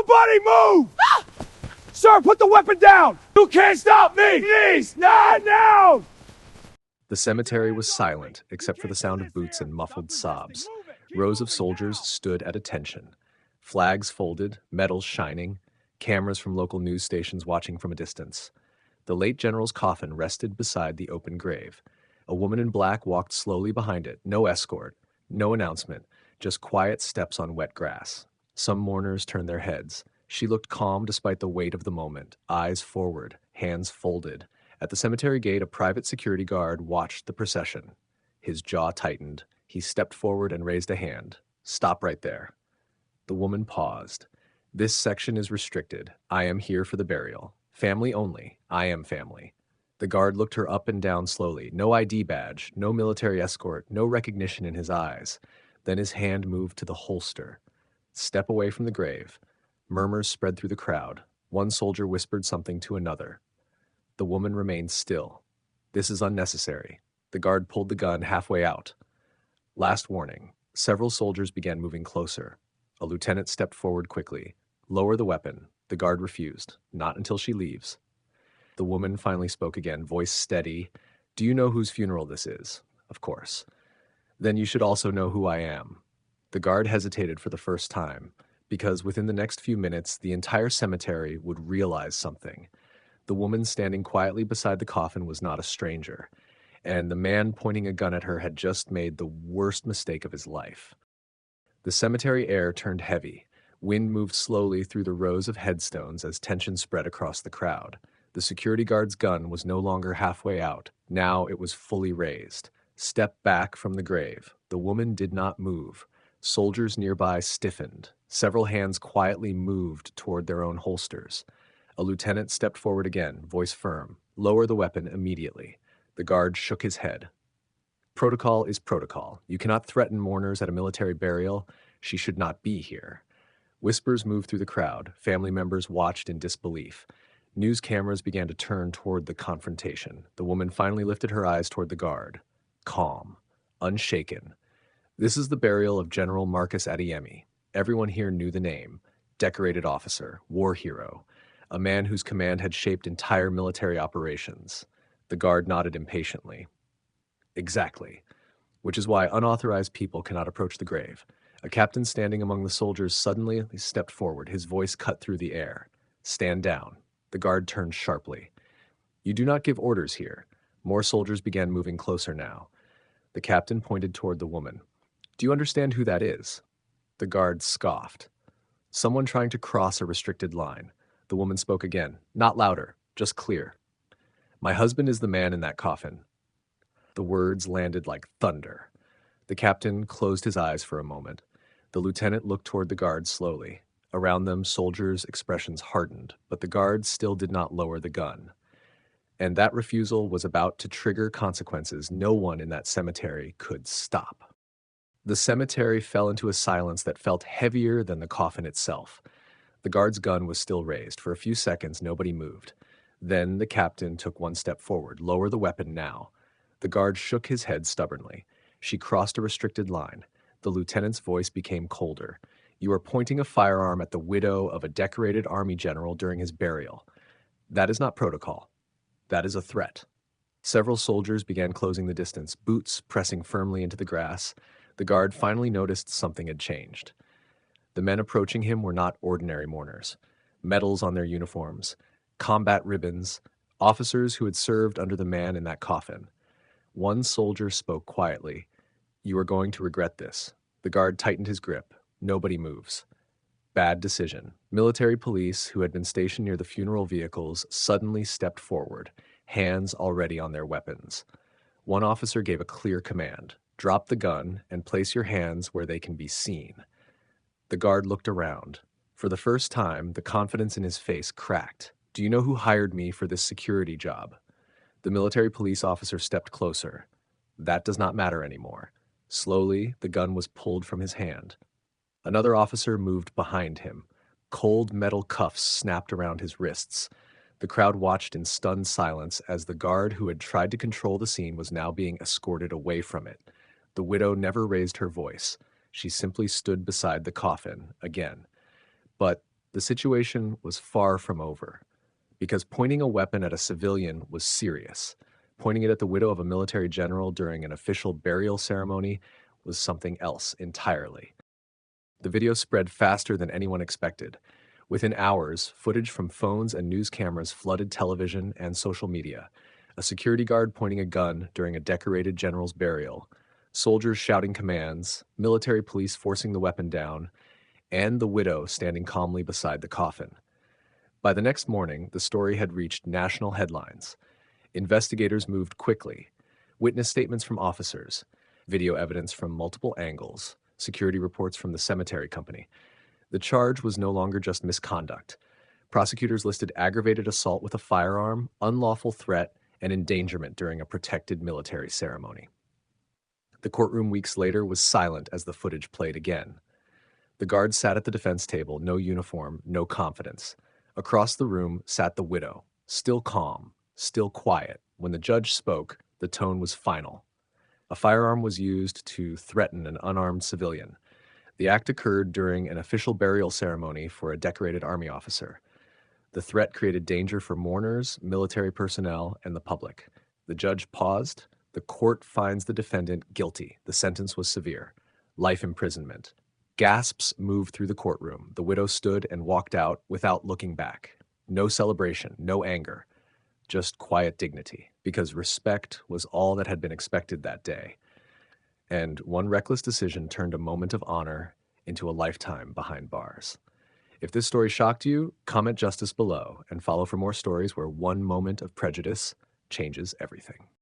Nobody move! Sir, put the weapon down! You can't stop me! Please, not now! The cemetery was silent, except for the sound of boots and muffled sobs. Rows of soldiers stood at attention. Flags folded, medals shining, cameras from local news stations watching from a distance. The late general's coffin rested beside the open grave. A woman in black walked slowly behind it, no escort, no announcement, just quiet steps on wet grass. Some mourners turned their heads. She looked calm despite the weight of the moment, eyes forward, hands folded. At the cemetery gate, a private security guard watched the procession. His jaw tightened. He stepped forward and raised a hand. Stop right there. The woman paused. This section is restricted. I am here for the burial. Family only. I am family. The guard looked her up and down slowly. No ID badge, no military escort, no recognition in his eyes. Then his hand moved to the holster. Step away from the grave. Murmurs spread through the crowd. One soldier whispered something to another. The woman remained still. This is unnecessary. The guard pulled the gun halfway out. Last warning. Several soldiers began moving closer. A lieutenant stepped forward quickly. Lower the weapon. The guard refused. Not until she leaves. The woman finally spoke again, voice steady. Do you know whose funeral this is? Of course. Then you should also know who I am. The guard hesitated for the first time, because within the next few minutes, the entire cemetery would realize something. The woman standing quietly beside the coffin was not a stranger, and the man pointing a gun at her had just made the worst mistake of his life. The cemetery air turned heavy. Wind moved slowly through the rows of headstones as tension spread across the crowd. The security guard's gun was no longer halfway out. Now it was fully raised. Step back from the grave. The woman did not move. Soldiers nearby stiffened. Several hands quietly moved toward their own holsters. A lieutenant stepped forward again, voice firm. Lower the weapon immediately. The guard shook his head. Protocol is protocol. You cannot threaten mourners at a military burial. She should not be here. Whispers moved through the crowd. Family members watched in disbelief. News cameras began to turn toward the confrontation. The woman finally lifted her eyes toward the guard. Calm. Unshaken. This is the burial of General Marcus Adeyemi. Everyone here knew the name. Decorated officer. War hero. A man whose command had shaped entire military operations. The guard nodded impatiently. Exactly. Which is why unauthorized people cannot approach the grave. A captain standing among the soldiers suddenly stepped forward, his voice cut through the air. Stand down. The guard turned sharply. You do not give orders here. More soldiers began moving closer now. The captain pointed toward the woman. Do you understand who that is? The guard scoffed. Someone trying to cross a restricted line. The woman spoke again. Not louder, just clear. My husband is the man in that coffin. The words landed like thunder. The captain closed his eyes for a moment. The lieutenant looked toward the guard slowly. Around them, soldiers' expressions hardened, but the guard still did not lower the gun. And that refusal was about to trigger consequences no one in that cemetery could stop. The cemetery fell into a silence that felt heavier than the coffin itself. The guard's gun was still raised. For a few seconds, nobody moved. Then the captain took one step forward. Lower the weapon now. The guard shook his head stubbornly. She crossed a restricted line. The lieutenant's voice became colder. You are pointing a firearm at the widow of a decorated army general during his burial. That is not protocol. That is a threat. Several soldiers began closing the distance, boots pressing firmly into the grass. The guard finally noticed something had changed. The men approaching him were not ordinary mourners. Medals on their uniforms, combat ribbons, officers who had served under the man in that coffin. One soldier spoke quietly. You are going to regret this. The guard tightened his grip. Nobody moves. Bad decision. Military police who had been stationed near the funeral vehicles suddenly stepped forward, hands already on their weapons. One officer gave a clear command. Drop the gun and place your hands where they can be seen. The guard looked around. For the first time, the confidence in his face cracked. Do you know who hired me for this security job? The military police officer stepped closer. That does not matter anymore. Slowly, the gun was pulled from his hand. Another officer moved behind him. Cold metal cuffs snapped around his wrists. The crowd watched in stunned silence as the guard who had tried to control the scene was now being escorted away from it. The widow never raised her voice. She simply stood beside the coffin again. But The situation was far from over, because pointing a weapon at a civilian was serious. Pointing it at the widow of a military general during an official burial ceremony was something else entirely. The video spread faster than anyone expected. Within hours, footage from phones and news cameras flooded television and social media. A security guard pointing a gun during a decorated general's burial, soldiers shouting commands, military police forcing the weapon down, and the widow standing calmly beside the coffin. By the next morning, the story had reached national headlines. Investigators moved quickly. Witness statements from officers, video evidence from multiple angles, security reports from the cemetery company. The charge was no longer just misconduct. Prosecutors listed aggravated assault with a firearm, unlawful threat, and endangerment during a protected military ceremony. The courtroom weeks later was silent as the footage played again. The guard sat at the defense table, no uniform, no confidence. Across the room sat the widow, still calm, still quiet. When the judge spoke, the tone was final. A firearm was used to threaten an unarmed civilian. The act occurred during an official burial ceremony for a decorated army officer. The threat created danger for mourners, military personnel, and the public. The judge paused. The court finds the defendant guilty. The sentence was severe. Life imprisonment. Gasps moved through the courtroom. The widow stood and walked out without looking back. No celebration, no anger, just quiet dignity, because respect was all that had been expected that day. And one reckless decision turned a moment of honor into a lifetime behind bars. If this story shocked you, comment justice below and follow for more stories where one moment of prejudice changes everything.